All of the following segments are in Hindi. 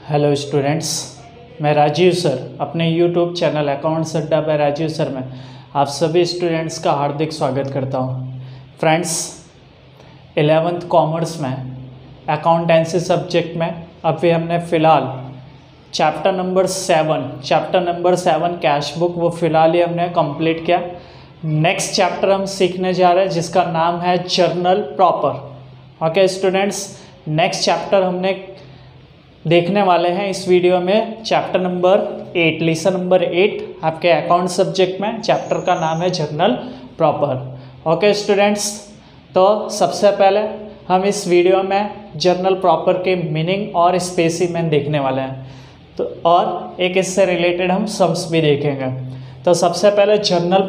हेलो स्टूडेंट्स, मैं राजीव सर अपने YouTube channel accounts Adda by Rajiv sir में आप सभी स्टूडेंट्स का हार्दिक स्वागत करता हूं। फ्रेंड्स, 11th कॉमर्स में अकाउंटेंसी सब्जेक्ट में अभी हमने फ़िलहाल चैप्टर नंबर 7 कैश बुक वो फ़िलहाल ही हमने कंप्लीट किया। नेक्स्ट चैप्टर हम सीखने जा रहे हैं जिसका नाम है journal proper. Okay students, next chapter हमने देखने वाले हैं इस वीडियो में चैप्टर नंबर 8, लेसन नंबर 8 आपके अकाउंट सब्जेक्ट में। चैप्टर का नाम है जर्नल प्रॉपर। ओके स्टूडेंट्स, तो सबसे पहले हम इस वीडियो में जर्नल प्रॉपर के मीनिंग और स्पेसिमेन देखने वाले हैं, तो और एक इससे रिलेटेड हम सम्स भी देखेंगे। तो सबसे पहले जर्नल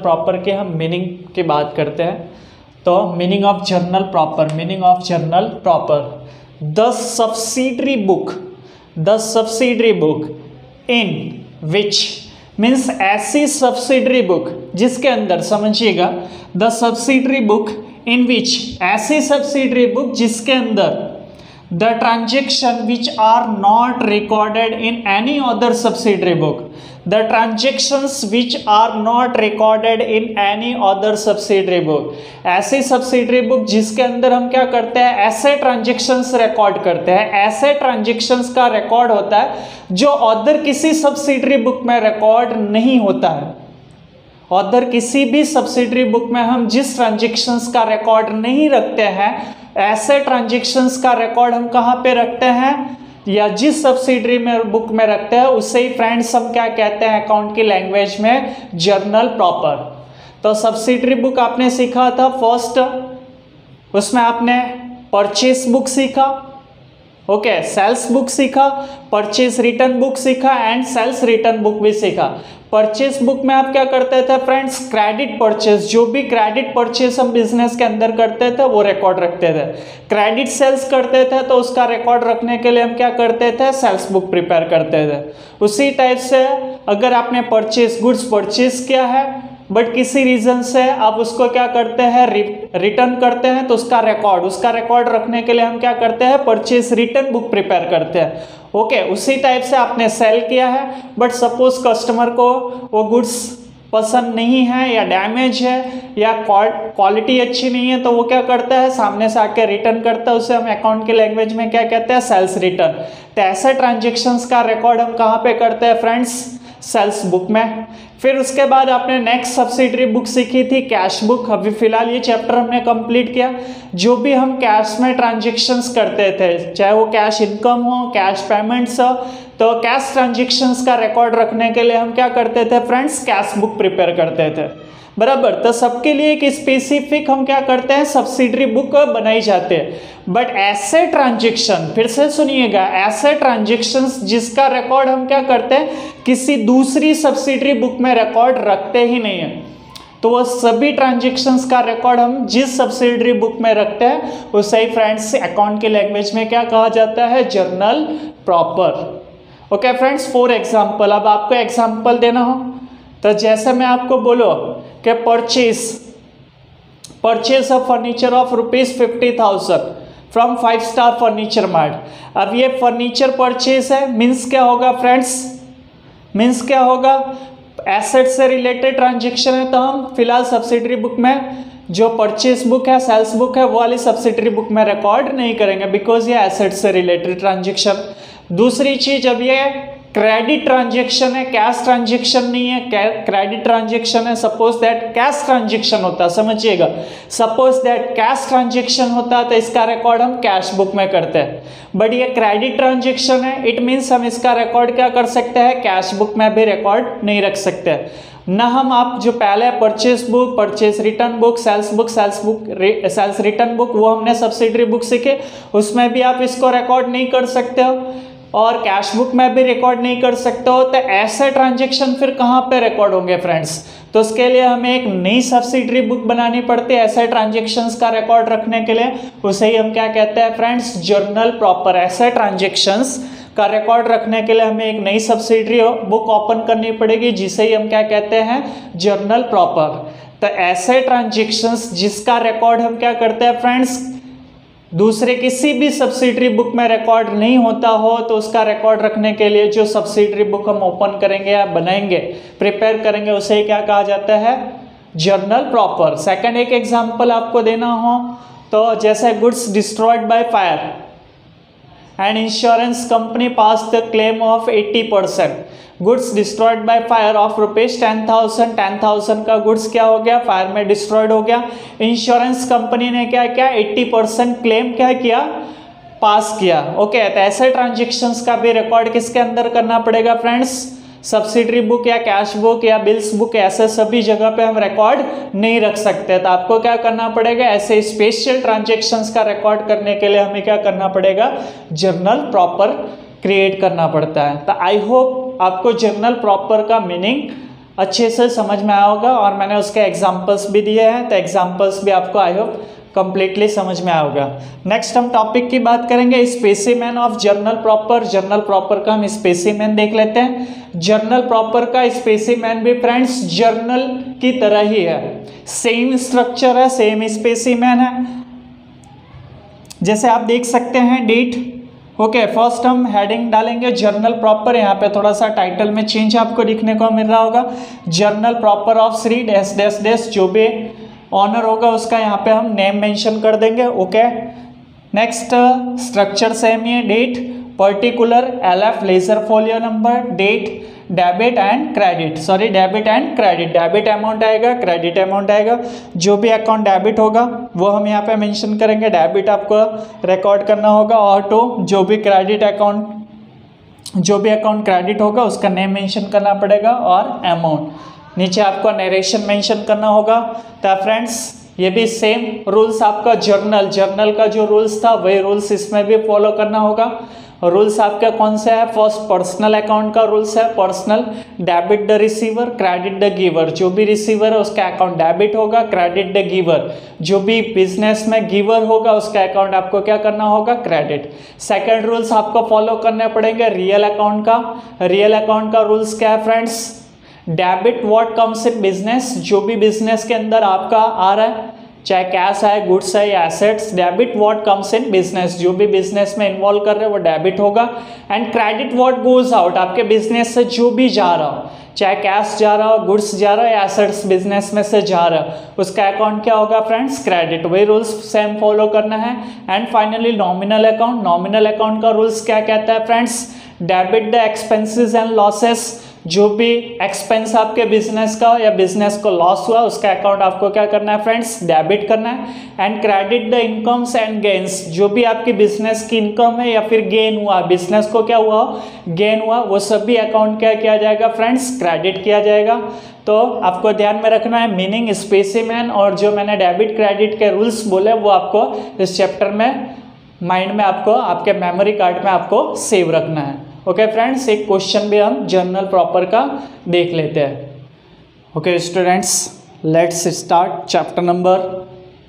प्रॉपर के हम मीनिंग की बात करते हैं। तो meaning of journal proper, the subsidiary book in which means ऐसी subsidiary book जिसके अंदर, समझिएगा, the subsidiary book in which ऐसी subsidiary book जिसके अंदर the transaction which are not recorded in any other subsidiary book, the transactions which are not recorded in any other subsidiary book, ऐसी subsidiary book जिसके अंदर हम क्या करते हैं, ऐसे transactions रिकॉर्ड करते हैं, ऐसे transactions का रिकॉर्ड होता है जो अदर किसी subsidiary book में रिकॉर्ड नहीं होता है। अदर किसी भी subsidiary book में हम जिस transactions का रिकॉर्ड नहीं रखते हैं, ऐसे ट्रांजेक्शन्स का रिकॉर्ड हम कहाँ पे रखते हैं, या जिस सब्सिडरी में बुक में रखते हैं उसे ही फ्रेंड्स हम क्या कहते हैं अकाउंट की लैंग्वेज में, जर्नल प्रॉपर। तो सब्सिडरी बुक आपने सीखा था फर्स्ट, उसमें आपने परचेस बुक सीखा, ओके, सेल्स बुक सीखा, परचेस रिटर्न बुक सीखा एंड सेल्स रिटर्न बुक भी सीखा। परचेस बुक में आप क्या करते थे फ्रेंड्स, क्रेडिट परचेस, जो भी क्रेडिट परचेस हम बिजनेस के अंदर करते थे वो रिकॉर्ड रखते थे। क्रेडिट सेल्स करते थे तो उसका रिकॉर्ड रखने के लिए हम क्या करते थे, सेल्स बुक प्रिपेयर करते थे। उसी टाइप से अगर आपने गुड्स परचेस किया है बट किसी रीजन से आप उसको क्या करते हैं, रिटर्न करते हैं, तो उसका रिकॉर्ड रखने के लिए हम क्या करते हैं, परचेस रिटर्न बुक प्रिपेयर करते हैं। ओके, उसी टाइप से आपने सेल किया है बट सपोज कस्टमर को वो गुड्स पसंद नहीं है या डैमेज है या क्वालिटी अच्छी नहीं है, तो वो क्या करता है, सामने से आके रिटर्न करता है। उसे हम अकाउंट की लैंग्वेज में क्या कहते हैं, सेल्स रिटर्न। तो ऐसे ट्रांजेक्शन्स का रिकॉर्ड हम कहाँ पे करते हैं फ्रेंड्स, सेल्स बुक में। फिर उसके बाद आपने नेक्स्ट सब्सिडरी बुक सीखी थी कैश बुक। अभी फिलहाल ये चैप्टर हमने कंप्लीट किया। जो भी हम कैश में ट्रांजेक्शन्स करते थे, चाहे वो कैश इनकम हो, कैश पेमेंट्स हो, तो कैश ट्रांजेक्शन्स का रिकॉर्ड रखने के लिए हम क्या करते थे फ्रेंड्स, कैश बुक प्रिपेयर करते थे, बराबर। तो सबके लिए एक स्पेसिफिक हम क्या करते हैं, सब्सिडरी बुक बनाई जाते हैं। बट ऐसे ट्रांजेक्शन, फिर से सुनिएगा, ऐसे ट्रांजेक्शन्स जिसका रिकॉर्ड हम क्या करते हैं, किसी दूसरी सब्सिडरी बुक में रिकॉर्ड रखते ही नहीं है। तो वो सभी ट्रांजेक्शन्स का रिकॉर्ड हम जिस सब्सिडरी बुक में रखते हैं उसे ही फ्रेंड्स अकाउंट की लैंग्वेज में क्या कहा जाता है, journal proper. Okay friends, for example, अब आपको एग्जाम्पल देना हो तो जैसे मैं आपको बोलो कि purchase of furniture of ₹50,000 from 5 star furniture mart. अब ये फर्नीचर परचेस है, मीन्स क्या होगा फ्रेंड्स, मीन्स क्या होगा, एसेट से रिलेटेड ट्रांजेक्शन है। तो हम फिलहाल सब्सिडरी बुक में जो परचेस बुक है, सेल्स बुक है, वो वाली सब्सिडरी बुक में रिकॉर्ड नहीं करेंगे बिकॉज ये एसेट से रिलेटेड ट्रांजेक्शन। दूसरी चीज, अब ये क्रेडिट ट्रांजेक्शन है, कैश ट्रांजेक्शन नहीं है, क्रेडिट ट्रांजेक्शन है। सपोज दैट कैश ट्रांजेक्शन होता, समझिएगा, सपोज दैट कैश ट्रांजेक्शन होता तो इसका रिकॉर्ड हम कैश बुक में करते हैं। बट ये क्रेडिट ट्रांजेक्शन है, इट मीन्स हम इसका रिकॉर्ड क्या कर सकते हैं, कैश बुक में भी रिकॉर्ड नहीं रख सकते। ना हम आप जो पहले purchase book, purchase return book, sales return book, वो हमने सब्सिडरी बुक सीखे, उसमें भी आप इसको रिकॉर्ड नहीं कर सकते हो और कैश बुक में भी रिकॉर्ड नहीं कर सकते हो। तो ऐसे ट्रांजेक्शन फिर कहाँ पे रिकॉर्ड होंगे फ्रेंड्स, तो उसके लिए हमें एक नई सब्सिडरी बुक बनानी पड़ती है ऐसे ट्रांजेक्शन्स का रिकॉर्ड रखने के लिए। उसे ही हम क्या कहते हैं फ्रेंड्स, जर्नल प्रॉपर। ऐसे ट्रांजेक्शन्स का रिकॉर्ड रखने के लिए हमें एक नई सब्सिडरी बुक ओपन करनी पड़ेगी जिसे ही हम क्या कहते हैं, जर्नल प्रॉपर। तो ऐसे ट्रांजेक्शन्स जिसका रिकॉर्ड हम क्या करते हैं फ्रेंड्स, दूसरे किसी भी सब्सिडरी बुक में रिकॉर्ड नहीं होता हो तो उसका रिकॉर्ड रखने के लिए जो सब्सिडरी बुक हम ओपन करेंगे या बनाएंगे, प्रिपेयर करेंगे, उसे क्या कहा जाता है? Journal proper. सेकंड एक एग्जांपल आपको देना हो तो जैसे goods destroyed by fire and insurance company pass the claim of 80%। Goods destroyed by fire of rupees 10,000 का गुड्स क्या हो गया? फायर में डिस्ट्रॉयड हो गया। इंश्योरेंस कंपनी ने क्या किया? 80% क्लेम क्या किया? पास किया। ओके, तो ऐसे ट्रांजेक्शन्स का भी रिकॉर्ड किसके अंदर करना पड़ेगा फ्रेंड्स? सब्सिडरी बुक या कैश बुक या बिल्स बुक, ऐसे सभी जगह पे हम रिकॉर्ड नहीं रख सकते। तो आपको क्या करना पड़ेगा? ऐसे स्पेशल ट्रांजेक्शन्स का रिकॉर्ड करने के लिए हमें क्या करना पड़ेगा? जर्नल प्रॉपर क्रिएट करना पड़ता है। तो आई होप आपको जर्नल प्रॉपर का मीनिंग अच्छे से समझ में आया होगा और मैंने उसके एग्जांपल्स भी दिए हैं, तो एग्जांपल्स भी आपको आई होप कंप्लीटली समझ में आया होगा। नेक्स्ट हम टॉपिक की बात करेंगे specimen of journal proper. Journal proper का हम स्पेसिमेन देख लेते हैं। जर्नल प्रॉपर का स्पेसिमेन भी फ्रेंड्स जर्नल की तरह ही है, सेम स्ट्रक्चर है, सेम स्पेसिमेन है। जैसे आप देख सकते हैं डेट। ओके, फर्स्ट हम हेडिंग डालेंगे जर्नल प्रॉपर। यहाँ पे थोड़ा सा टाइटल में चेंज आपको दिखने को मिल रहा होगा। Journal proper off Shri dash dash dash, जो भी ऑनर होगा उसका यहाँ पे हम नेम मेंशन कर देंगे। ओके, नेक्स्ट स्ट्रक्चर सेम ही है। Date, particular, LF ledger folio number, date, debit and credit, sorry debit and credit. Debit amount आएगा, क्रेडिट अमाउंट आएगा। जो भी अकाउंट डेबिट होगा वो हम यहाँ पे मेंशन करेंगे, डेबिट आपको रिकॉर्ड करना होगा। ऑटो, जो भी क्रेडिट अकाउंट, जो भी अकाउंट क्रेडिट होगा उसका नेम मेंशन करना पड़ेगा और अमाउंट। नीचे आपको नरेशन मेंशन करना होगा। तो फ्रेंड्स ये भी सेम रूल्स आपका जर्नल का जो रूल्स था वही रूल्स इसमें भी फॉलो करना होगा। रूल्स आपका कौन सा है? फर्स्ट पर्सनल अकाउंट का रूल्स है, personal, debit the receiver, credit the giver. जो भी रिसीवर है उसका अकाउंट डेबिट होगा, क्रेडिट द गिवर। जो भी बिजनेस में गिवर होगा उसका अकाउंट आपको क्या करना होगा? क्रेडिट। सेकंड रूल्स आपको फॉलो करने पड़ेंगे रियल अकाउंट का। रियल अकाउंट का रूल्स क्या है friends? Debit what comes in business, जो भी बिजनेस के अंदर आपका आ रहा है, चाहे कैश है, गुड्स है या assets. Debit what comes in business, जो भी बिजनेस में इन्वॉल्व कर रहे हैं वो डेबिट होगा। And credit what goes out, आपके बिजनेस से जो भी जा रहा हो, चाहे कैश जा रहा हो, गुड्स जा रहा हो या एसेट्स बिजनेस में से जा रहा है, उसका अकाउंट क्या होगा फ्रेंड्स? क्रेडिट। वही रूल्स सेम फॉलो करना है। And finally nominal account. Nominal account का रूल्स क्या कहता है friends? Debit the expenses and losses, जो भी एक्सपेंस आपके बिजनेस का या बिजनेस को लॉस हुआ उसका अकाउंट आपको क्या करना है फ्रेंड्स? डेबिट करना है। And credit the incomes and gains, जो भी आपकी बिजनेस की इनकम है या फिर गेन हुआ, बिजनेस को क्या हुआ? गेन हुआ, वो सभी अकाउंट क्या किया जाएगा फ्रेंड्स? क्रेडिट किया जाएगा। तो आपको ध्यान में रखना है मीनिंग, स्पेसिमेन और जो मैंने डेबिट क्रेडिट के रूल्स बोले वो आपको इस चैप्टर में माइंड में आपको आपके मेमोरी कार्ड में आपको सेव रखना है। ओके फ्रेंड्स, एक क्वेश्चन भी हम जर्नल प्रॉपर का देख लेते हैं। Okay students, let's start chapter number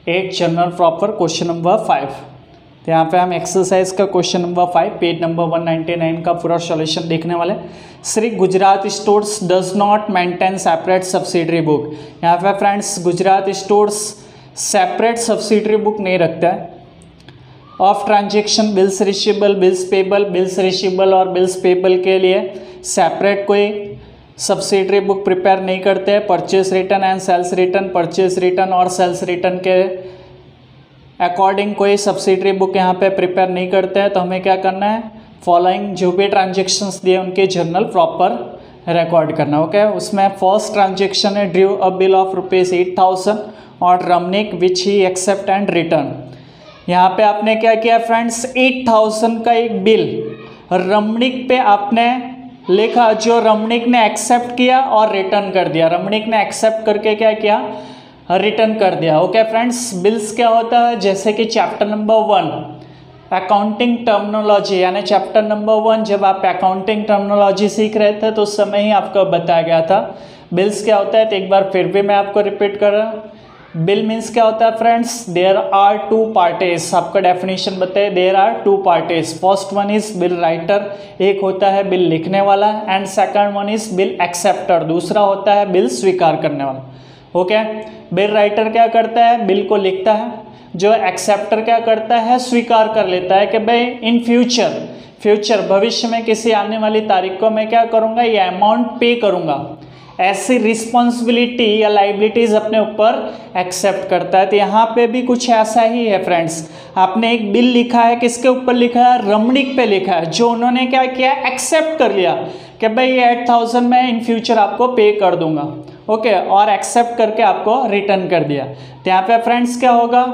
8 journal proper, question number 5। तो यहाँ पे हम एक्सरसाइज का क्वेश्चन नंबर 5 पेज नंबर 199 का पूरा सॉल्यूशन देखने वाले। Shri Gujarat stores does not maintain separate subsidiary book. यहाँ पे friends Gujarat stores separate subsidiary book नहीं रखता है। Of transaction bills receivable, bills payable, bills receivable और बिल्स पेबल के लिए सेपरेट कोई सब्सिडरी बुक प्रिपेयर नहीं करते हैं। Purchase return and sales return, purchase return और सेल्स रिटर्न के अकॉर्डिंग कोई सब्सिडरी बुक यहाँ पे प्रिपेयर नहीं करते हैं। तो हमें क्या करना है? फॉलोइंग जो भी ट्रांजेक्शन्स दिए उनके जर्नल प्रॉपर रिकॉर्ड करना। ओके, उसमें फर्स्ट ट्रांजेक्शन है ड्यू अ बिल ऑफ ₹8,000 और रमनिक विच ही एक्सेप्ट एंड रिटर्न। यहाँ पे आपने क्या किया फ्रेंड्स? 8,000 का एक बिल रमनिक पे आपने लिखा, जो रमनिक ने एक्सेप्ट किया और रिटर्न कर दिया। रमनिक ने एक्सेप्ट करके क्या किया? रिटर्न कर दिया। ओके फ्रेंड्स, बिल्स क्या होता है? जैसे कि चैप्टर नंबर 1 अकाउंटिंग टर्मिनोलॉजी, यानी चैप्टर नंबर 1 जब आप अकाउंटिंग टर्मिनोलॉजी सीख रहे थे तो उस समय ही आपको बताया गया था बिल्स क्या होता है। तो एक बार फिर भी मैं आपको रिपीट कर रहा हूँ। बिल मीन्स क्या होता है friends? There are two parties. आपका डेफिनेशन बताइए। There are two parties. First one is bill writer, एक होता है बिल लिखने वाला, and second one is bill acceptor, दूसरा होता है बिल स्वीकार करने वाला। ओके, बिल राइटर क्या करता है? बिल को लिखता है। जो एक्सेप्टर क्या करता है, स्वीकार कर लेता है कि भाई इन फ्यूचर भविष्य में किसी आने वाली तारीख को मैं क्या करूँगा, ये अमाउंट पे करूँगा, ऐसी रिस्पॉन्सिबिलिटी या लाइबिलिटीज अपने ऊपर एक्सेप्ट करता है। तो यहाँ पे भी कुछ ऐसा ही है फ्रेंड्स। आपने एक बिल लिखा है, किसके ऊपर लिखा है, रमणीक पे लिखा है, जो उन्होंने क्या किया, एक्सेप्ट कर लिया कि भाई ये 8,000 मैं इन फ्यूचर आपको पे कर दूंगा, ओके, और एक्सेप्ट करके आपको रिटर्न कर दिया। तो यहाँ पे फ्रेंड्स क्या होगा,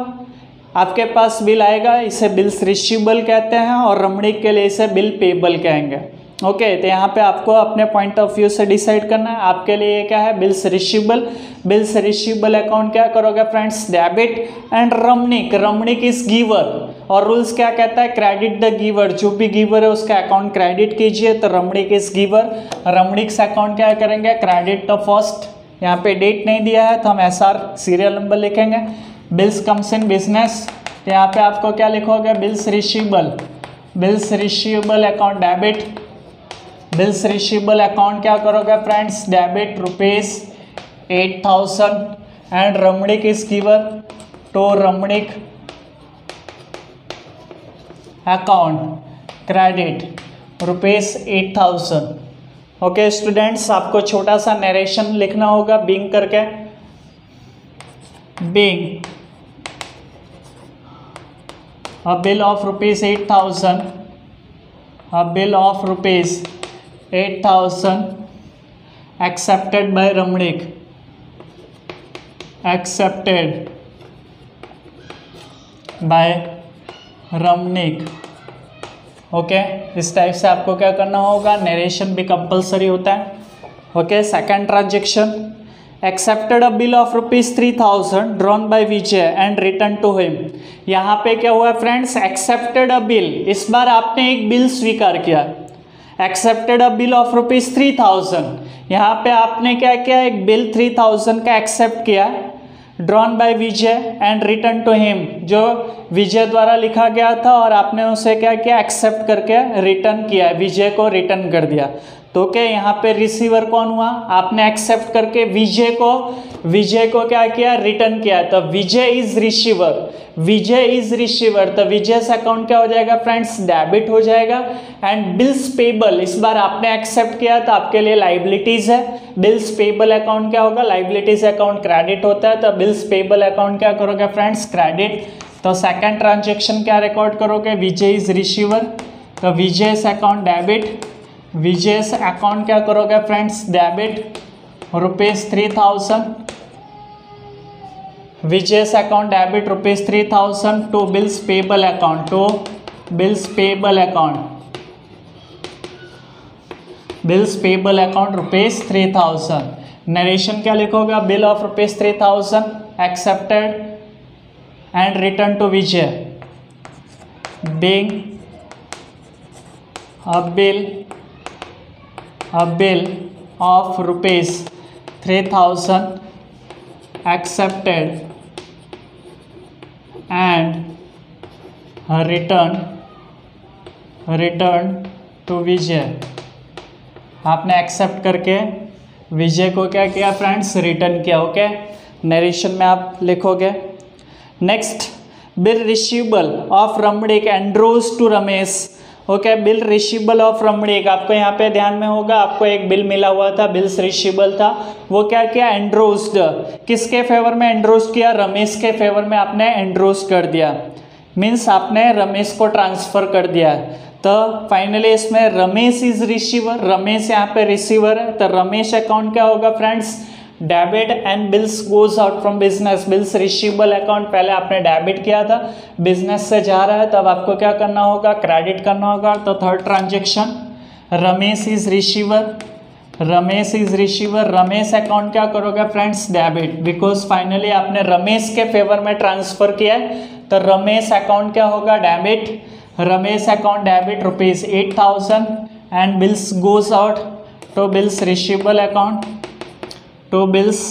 आपके पास बिल आएगा, इसे बिल्स रिसीवेबल कहते हैं, और रमणीक के लिए इसे बिल पेबल कहेंगे, ओके। तो यहाँ पे आपको अपने पॉइंट ऑफ व्यू से डिसाइड करना है, आपके लिए ये क्या है, बिल्स रिसीवेबल अकाउंट क्या करोगे friends, debit and Ramnik is giver, और रूल्स क्या कहता है, क्रेडिट द गिवर, जो भी गिवर है उसका अकाउंट क्रेडिट कीजिए, तो रमणीक इज गिवर, रमणीक से अकाउंट क्या करेंगे, क्रेडिट द फर्स्ट, यहाँ पे डेट नहीं दिया है तो हम SR सीरियल नंबर लिखेंगे, बिल्स कम्स इन बिजनेस, तो यहाँ पे आपको क्या लिखोगे, bills receivable account debit, bills receivable account क्या करोगे friends, debit ₹8,000 and Ramnik is giver to Ramnik account credit ₹8,000। Okay students, आपको छोटा सा नरेशन लिखना होगा बीइंग करके, being a bill of ₹8,000, a bill of ₹8,000 accepted by Ramnik, accepted by Ramnik, okay इस टाइप से आपको क्या करना होगा, नरेशन भी कंपलसरी होता है। Okay second transaction, accepted a bill of ₹3,000 drawn by Vijay and return to him. यहाँ पे क्या हुआ फ्रेंड्स, एक्सेप्टेड अ बिल, इस बार आपने एक बिल स्वीकार किया, एक्सेप्टेड अ बिल ऑफ ₹3,000, यहाँ पे आपने क्या किया, एक बिल 3,000 का एक्सेप्ट किया, drawn by Vijay and return to him, जो विजय द्वारा लिखा गया था और आपने उसे क्या किया, एक्सेप्ट करके रिटर्न किया, विजय को रिटर्न कर दिया। तो क्या यहाँ पे रिसीवर कौन हुआ, आपने एक्सेप्ट करके विजय को क्या किया, रिटर्न किया, तो विजय इज रिसीवर, तो विजय से अकाउंट क्या हो जाएगा फ्रेंड्स, डेबिट हो जाएगा। एंड बिल्स पेबल, इस बार आपने एक्सेप्ट किया तो आपके लिए लाइबिलिटीज है, बिल्स पेबल अकाउंट क्या होगा, लाइबिलिटीज अकाउंट क्रेडिट होता है, तो बिल्स पेबल अकाउंट क्या करोगे फ्रेंड्स, क्रेडिट। तो सेकंड ट्रांजेक्शन क्या रिकॉर्ड करोगे, विजय इज रिसीवर, तो विजय से अकाउंट डेबिट, विजय से अकाउंट क्या करोगे फ्रेंड्स, डेबिट ₹3,000, विजय से account debit ₹3,000 to bills payable account, bills payable account ₹3,000। Narration क्या लिखोगे, bill of ₹3,000 accepted and return to Vijay, being a bill of ₹3,000 accepted and returned to Vijay, आपने एक्सेप्ट करके विजय को क्या किया फ्रेंड्स, रिटर्न किया। ओके नरेशन में आप लिखोगे। Next, bill receivable of Ramnik endorse to Ramesh. Okay bill receivable of Ramnik, आपको यहाँ पे ध्यान में होगा, आपको एक बिल मिला हुआ था, बिल्स रिसीवेबल था, वो क्या किया, एंड्रोस्ड, किसके फेवर में एंड्रोस्ड किया, रमेश के फेवर में आपने एंड्रोस्ड कर दिया, मीन्स आपने रमेश को ट्रांसफर कर दिया। तो फाइनली इसमें रमेश इज रिसीवर, रमेश यहाँ पे रिसीवर है, तो रमेश अकाउंट क्या होगा friends, debit and bills goes out from business, bills receivable account पहले आपने डेबिट किया था, बिजनेस से जा रहा है, तब आपको क्या करना होगा, क्रेडिट करना होगा। तो third transaction, Ramesh is receiver, Ramesh account क्या करोगे फ्रेंड्स, डेबिट, बिकॉज फाइनली आपने रमेश के फेवर में ट्रांसफर किया है, तो रमेश अकाउंट क्या होगा, debit, Ramesh account debit ₹8,000 and bills goes out to bills receivable account, to bills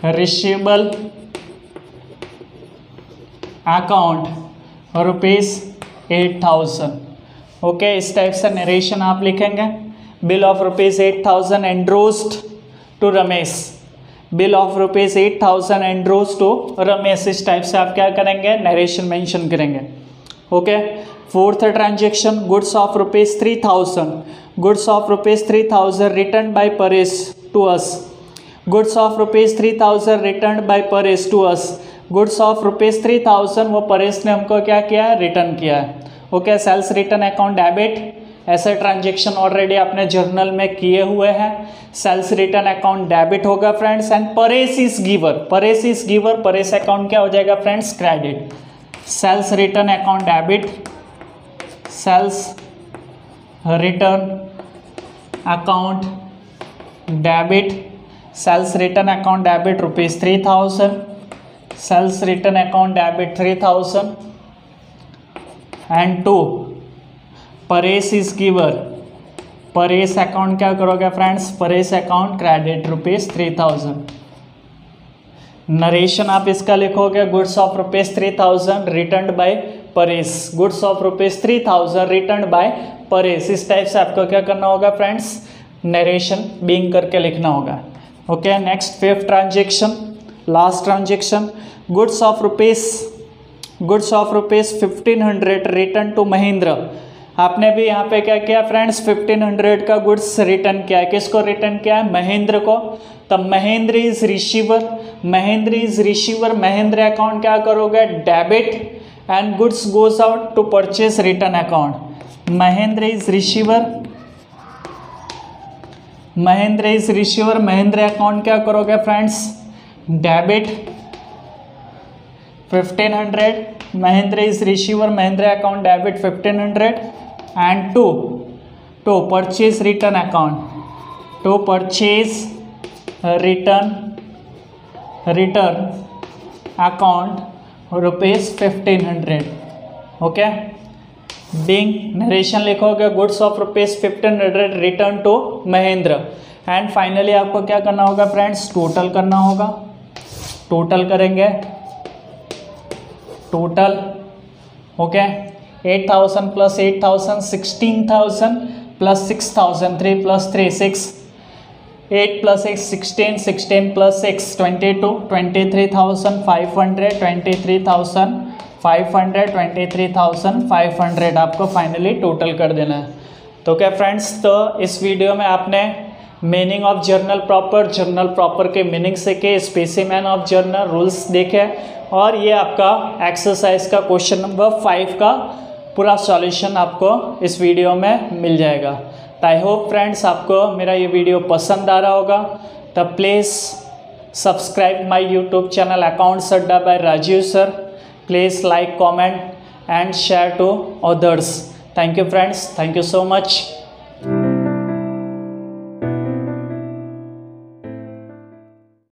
receivable account ₹8,000। Okay इस टाइप से नरेशन आप लिखेंगे, bill of ₹8,000 endorsed to Ramesh bill of rupees 8,000 endorse to Ramesh. इस टाइप से आप क्या करेंगे, नरेशन मेंशन करेंगे। Okay. Fourth transaction, goods of rupees 3,000, goods of rupees 3,000 return by Paresh to us, goods of rupees 3,000 return by Paresh to us. Goods of rupees 3,000 वो परेश ने हमको क्या किया है, रिटर्न किया है। Okay. Sales return account debit, ऐसे ट्रांजेक्शन ऑलरेडी आपने जर्नल में किए हुए हैं। सेल्स रिटर्न अकाउंट डेबिट होगा friends. And Paresh is giver, Paresh is giver, Paresh account क्या हो जाएगा friends, credit. Sales return account debit, sales return account debit, sales return account debit rupees 3,000, sales return account debit 3,000 and to Paresh is giver, Paresh account क्या करोगे friends, Paresh account credit rupees 3,000। Narration आप इसका लिखोगे, goods of rupees 3,000 return by Paresh, goods of rupees 3,000 return by Paresh. इस टाइप से आपको क्या करना होगा फ्रेंड्स, नरेशन बीइंग करके लिखना होगा। Okay. Next fifth transaction, last transaction, goods of rupees 1,500 return to Mahendra. आपने भी यहाँ पे क्या किया फ्रेंड्स, 1,500 का गुड्स रिटर्न किया है। किसको रिटर्न किया है, महेंद्र को। तब Mahendra is receiver, Mahendra is receiver, Mahendra account क्या करोगे, debit, and goods goes out to purchase return account. Mahendra is receiver, Mahendra is receiver, Mahendra account क्या करोगे friends, debit 1,500, Mahendra is receiver, Mahendra account debit 1,500 and to purchase return account, to purchase return account rupees 1,500। Okay. Being narration लिखोगे, goods of rupees 1,500 return to Mahendra. And finally आपको क्या करना होगा फ्रेंड्स, टोटल करना होगा। टोटल करेंगे, total okay 8,000 plus 8,000 16,000 plus 6,000 3 plus 3 6, 8 plus 8 16, 16 plus 6 22, 23,500, 23,500, 23,500 आपको फाइनली टोटल कर देना है। तो क्या फ्रेंड्स, तो इस वीडियो में आपने मीनिंग ऑफ जर्नल प्रॉपर के मीनिंग से के स्पेसिमेन ऑफ जर्नल रूल्स देखे, और ये आपका एक्सरसाइज का क्वेश्चन नंबर 5 का पूरा सॉल्यूशन आपको इस वीडियो में मिल जाएगा। तो आई होप फ्रेंड्स आपको मेरा ये वीडियो पसंद आ रहा होगा। तो please subscribe my YouTube channel accounts Adda by Rajiv sir. Please like, comment and share to others. Thank you friends, thank you so much.